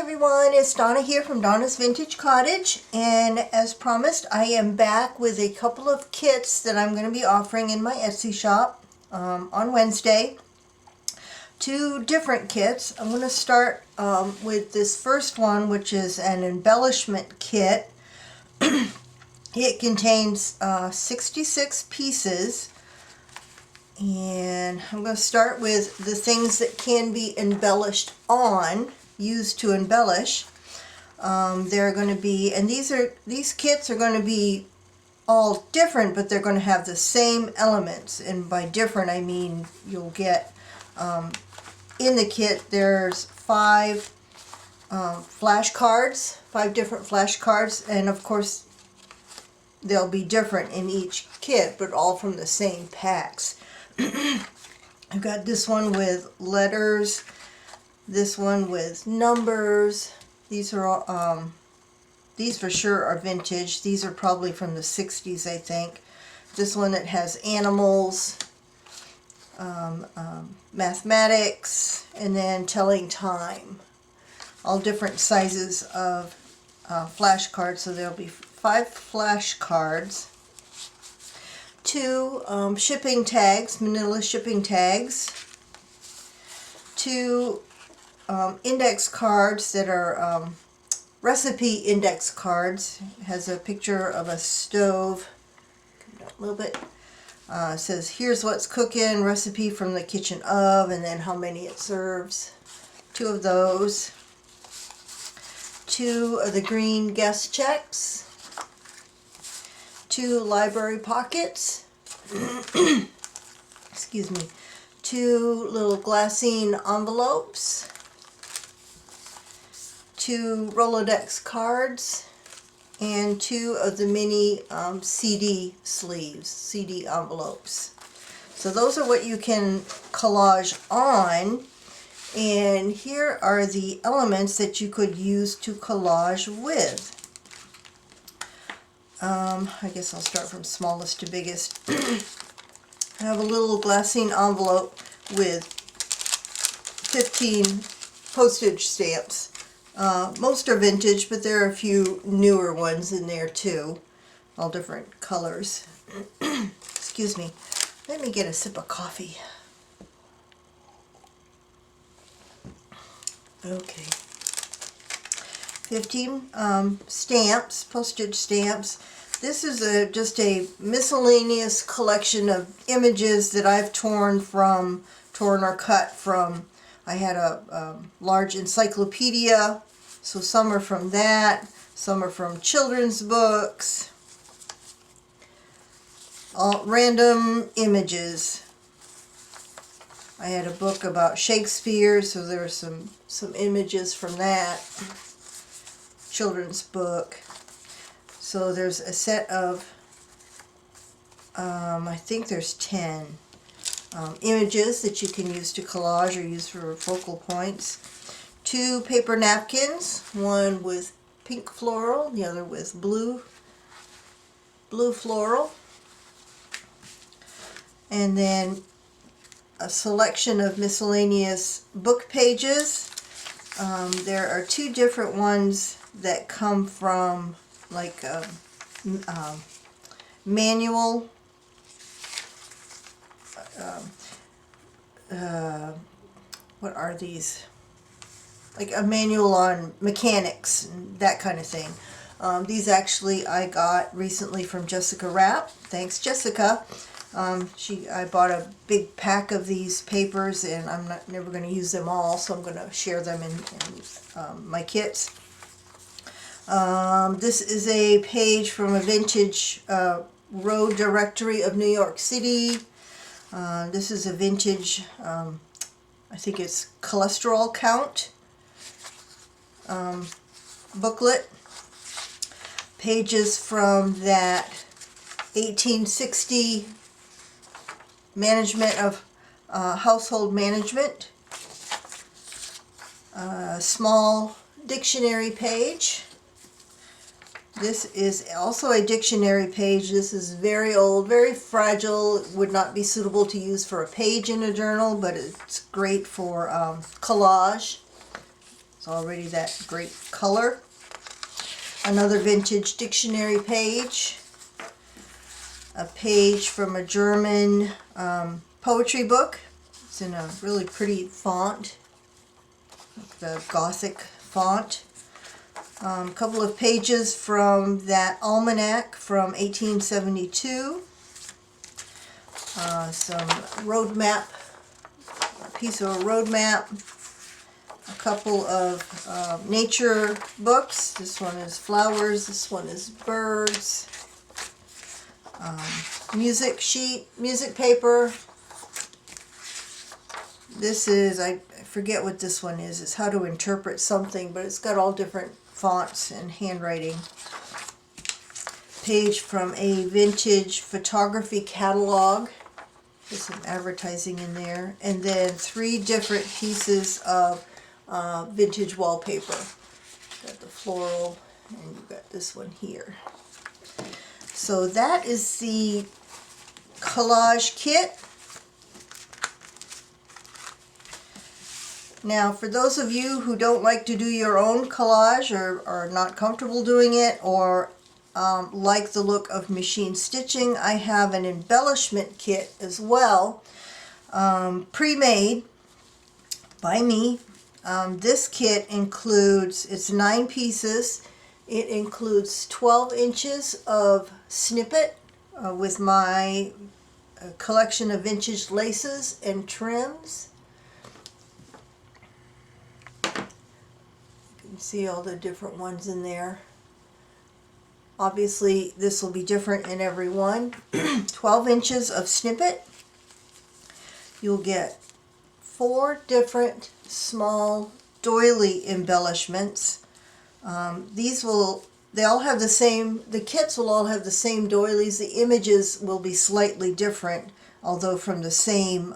everyone, it's Donna here from Donna's Vintage Cottage, and as promised I am back with a couple of kits that I'm going to be offering in my Etsy shop on Wednesday. Two different kits. I'm going to start with this first one, which is an embellishment kit. It contains 66 pieces, and I'm going to start with the things that can be embellished on, used to embellish. They're going to be, and these kits are going to be all different, but they're going to have the same elements. And by different, I mean you'll get in the kit there's 5 flashcards, 5 different flashcards, and of course they'll be different in each kit, but all from the same packs. I've got this one with letters, this one with numbers. These are all, these for sure are vintage. These are probably from the 60s, I think. This one that has animals, mathematics, and then telling time. All different sizes of flashcards, so there'll be 5 flashcards. 2 shipping tags, manila shipping tags. 2 index cards that are recipe index cards. It has a picture of a stove. Come down a little bit. It says, here's what's cooking, recipe from the kitchen of, and then how many it serves. 2 of those. 2 of the green guest checks. 2 library pockets. Excuse me. 2 little glassine envelopes. 2 Rolodex cards. And 2 of the mini CD sleeves, CD envelopes. So those are what you can collage on. And here are the elements that you could use to collage with. I guess I'll start from smallest to biggest. I have a little glassine envelope with 15 postage stamps. Most are vintage, but there are a few newer ones in there too. All different colors. Excuse me. Let me get a sip of coffee. Okay. 15 stamps, postage stamps. This is just a miscellaneous collection of images that I've torn or cut from. I had a large encyclopedia, so some are from that, some are from children's books. All random images. I had a book about Shakespeare, so there are some images from that children's book. So there's a set of, I think there's 10 images that you can use to collage or use for focal points. 2 paper napkins, one with pink floral, the other with blue floral. And then a selection of miscellaneous book pages. There are 2 different ones that come from like a manual, what are these? Like a manual on mechanics and that kind of thing. These actually I got recently from Jessica Rapp. Thanks, Jessica. I bought a big pack of these papers, and I'm never going to use them all, so I'm going to share them in my kits. This is a page from a vintage road directory of New York City. This is a vintage, I think it's cholesterol count booklet. Pages from that 1860 management of household management. Small dictionary page. This is also a dictionary page. This is very old, very fragile. It would not be suitable to use for a page in a journal, but it's great for collage. It's already that great color. Another vintage dictionary page. A page from a German poetry book. It's in a really pretty font, like the Gothic font. A couple of pages from that almanac from 1872. Some road map, a piece of a road map. A couple of nature books. This one is flowers. This one is birds. Music sheet, music paper. This is, I forget what this one is. It's how to interpret something, but it's got all different fonts and handwriting. Page from a vintage photography catalog. There's some advertising in there. And then 3 different pieces of vintage wallpaper. Got the floral, and you've got this one here. So that is the collage kit. Now, for those of you who don't like to do your own collage, or are not comfortable doing it, or like the look of machine stitching, I have an embellishment kit as well, pre-made by me. This kit includes, it's 9 pieces. It includes 12 inches of snippet with my collection of vintage laces and trims. You can see all the different ones in there. Obviously, this will be different in every one. 12 inches of snippet. You'll get 4 different small doily embellishments. They all have the same, the kits will all have the same doilies. The images will be slightly different, although from the same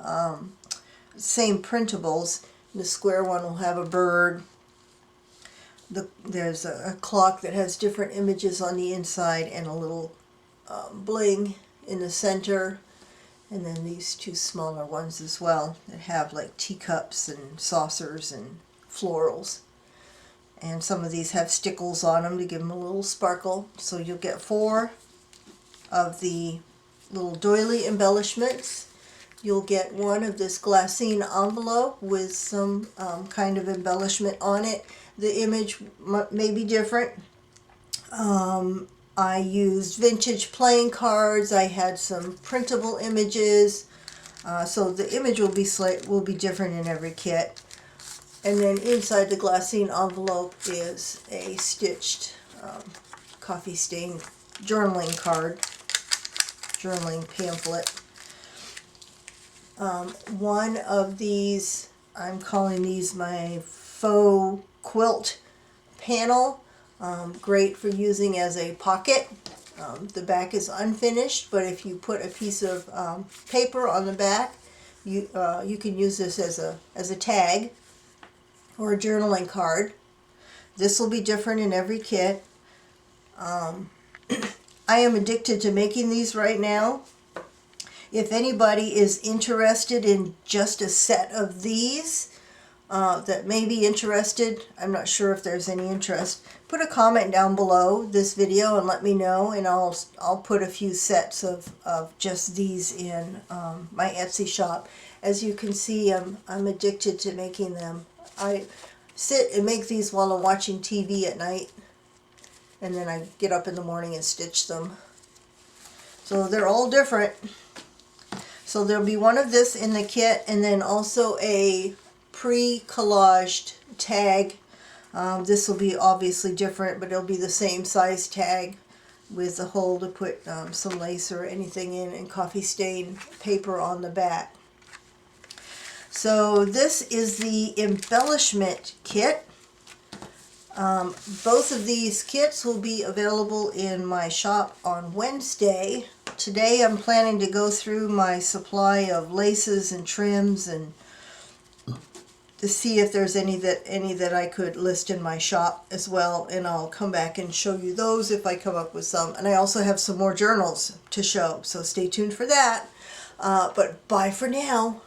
printables. The square one will have a bird. There's a clock that has different images on the inside and a little bling in the center. And then these 2 smaller ones as well that have like teacups and saucers and florals. And some of these have stickles on them to give them a little sparkle. So you'll get 4 of the little doily embellishments. You'll get 1 of this glassine envelope with some kind of embellishment on it. The image may be different. I used vintage playing cards. I had some printable images. So the image will be different in every kit. And then inside the glassine envelope is a stitched coffee stain journaling card, journaling pamphlet. One of these, I'm calling these my faux quilt panel. Great for using as a pocket. The back is unfinished, but if you put a piece of paper on the back, you can use this as a tag or a journaling card. This will be different in every kit. I am addicted to making these right now. If anybody is interested in just a set of these that may be interested, I'm not sure if there's any interest, put a comment down below this video and let me know, and I'll put a few sets of just these in my Etsy shop. As you can see, I'm addicted to making them. I sit and make these while I'm watching TV at night, and then I get up in the morning and stitch them. So they're all different. So there'll be 1 of this in the kit, and then also a pre-collaged tag. This will be obviously different, but it'll be the same size tag with a hole to put some lace or anything in, and coffee stain paper on the back. So this is the embellishment kit. Both of these kits will be available in my shop on Wednesday. Today I'm planning to go through my supply of laces and trims and to see if there's any that I could list in my shop as well, and I'll come back and show you those if I come up with some. And I also have some more journals to show, so stay tuned for that. But bye for now.